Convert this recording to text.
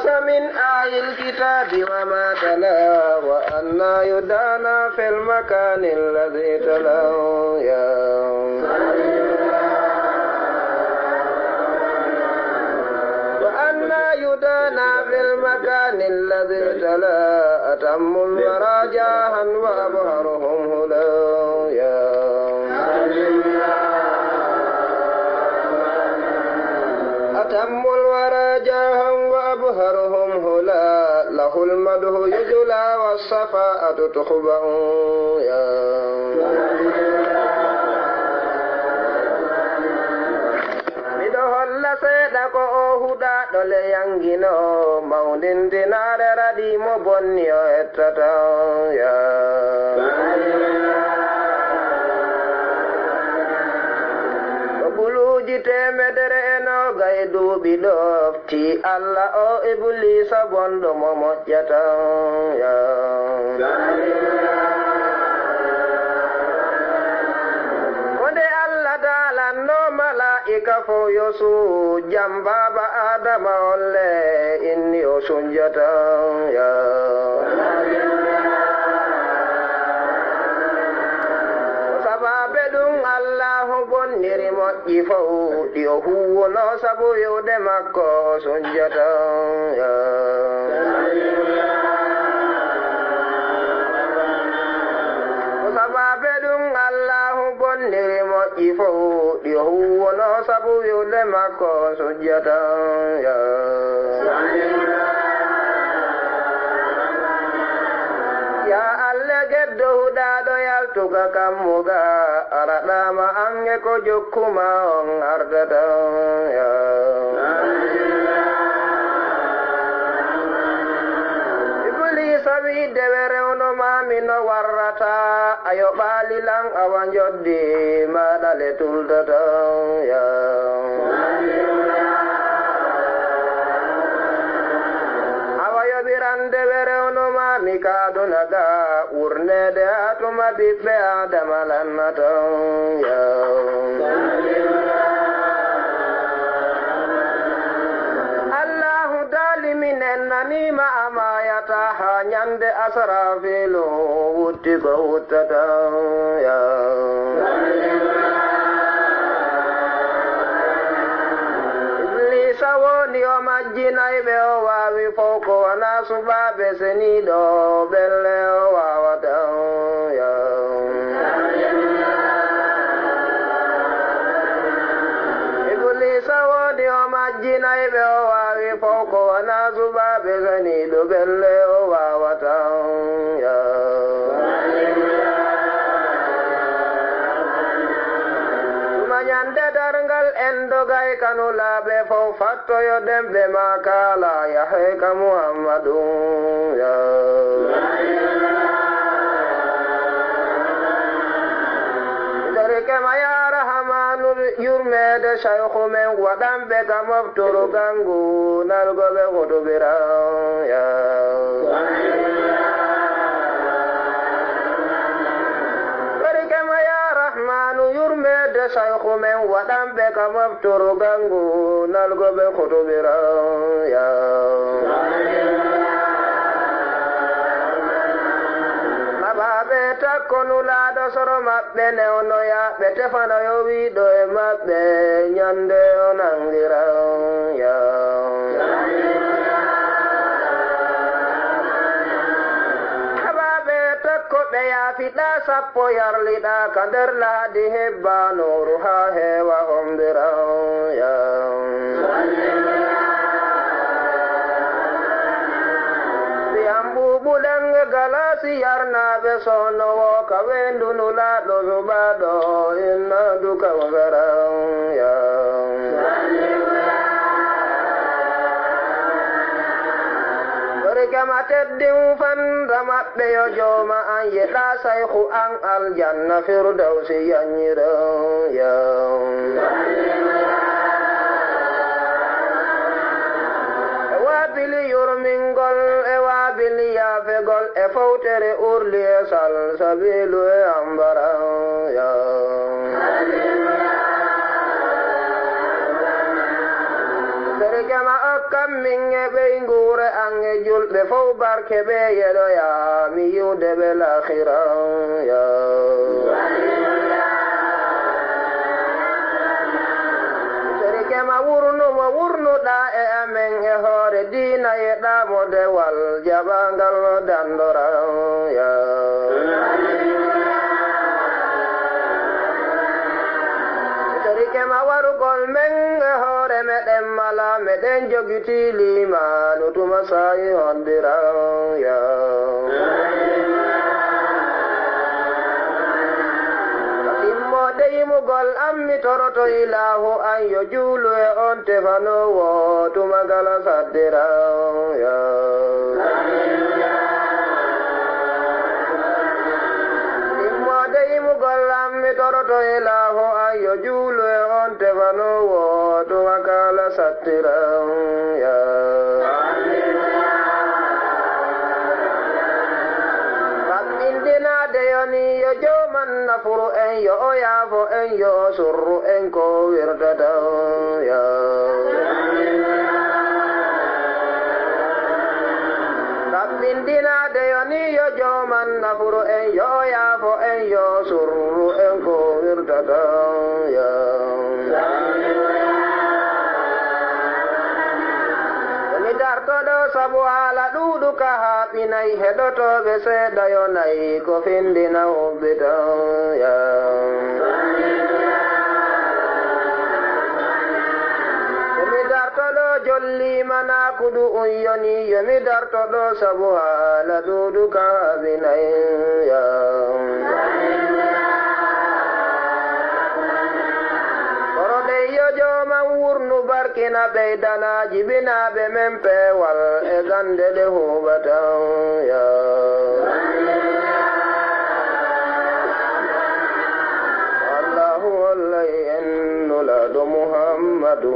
من أهل الكتاب وما تلا وأنا يدانا في المكان الذي تلا وأنا يدانا في المكان الذي تلا أتم الورى جاها وأبهرهم هدى أتم الورى جاها وأبهرهم هلا له المدح يجلى والصفاءة تخبأ miɗo seeɗa ko o huɗaɗo le yangino mawdintinare raɗi mo bonni o ettata buluji temedere enoga e duuɓi ɗofti Allah o iblisa bonɗo mo moƴƴata konde Allah dalanno malaika fo yosu jam baba adama olle inni o sunjata sababe ɗum allahu bonniri moƴƴi fawɗi o huwono sabu wiwde makko o sunjata sababe ɗum allahu bonniri moƴƴi fawɗi o huwono sabu wiwde makko o sunjata ya Allah geddo huɗaɗo yaltuga kammuga araɗama ange ko jokkuma on ardata iblisa wi dewere ono mami no warrata ayo ɓalilan awa joddi maɗale tuldata dewere ono mami kadunaga urnede atuma ɓiɓɓe adama lannata allahu daliminen nanima amayata ha nyande asrafilu wutti ko wuttata sawoni o majjinayɓe o wawi fof ko wona suɓaɓe seniɗo ɓelle o wawata iblisa woni o majjinayɓe o wawi fof ko wona suɓaɓe seniɗo ɓelle o wawata nyande dargal en dogay kanu laaɓe fof fattoyo demɓe ma kala yahe ka muhammadu derkema ya rahamanu yurmede shaykhu men waɗanɓe ka moftoro gangu nalgoɓe hotobira yurmede shaykhu men waɗanɓe ka moftoro gangu nalgoɓe hotobira aɓaɓe takkonu laaɗo soro maɓɓe newnoya ɓe tefanoyo wiɗo e maɓɓe nyande o nangira koɓe yaafiɗa sappo yarliɗa ka nder laaɗi hebbanuru ha heewa homdira mbiyam ɓuɓuɗen galasi yarnaɓe sonowo ka wendunu laaɗo suɓaɗo inna duka wagara kema teddin fanda maɓɓe yo jooma an yeɗa sayhu an aljanna firdausi yanyira waabili yurmingol e waabili yaafegol e fawtere urli e sal sabilu e ambara kema okka min e ɓey nguure an e julɓe fof barke ɓe yeɗoya mi yiwde ɓe lahira ya serikema wurnumo wurnuɗa e amen e hoore diina yeɗamo dewal jaɓangal dandora ya serikema warugol men e hoore meɗen mala meɗen jogiti limanu tuma sayi hondira ya timmode yimugol ammi toroto ilahu an yo juulu e on tefanowo tumagala saddira ya gollam mi toroto ilahu an yo juulu e on tefanowo tumakala sattira ya fammindinade yoni yo joman nafuru en yo o yaafo en yo o surru en ko wirtata ya fammindinade yoni yo joman nafuru en yo o yaafo en yo surru en ko wirtata ya mi dartoɗo sabu haala ɗuuɗu ka haaɓinayi heɗotoɓe seeɗa yo nayi ko findina hubbita ya mi dartoɗo jollimana kuɗu un yoni yomi dartoɗo sabu haala ɗuuɗu ka haaɓinayi ya yo joman wurnu barkina ɓeydanaji binaɓe men peewal e gande ɗe huɓata ya allahu wallahi en nulaɗo muhammadu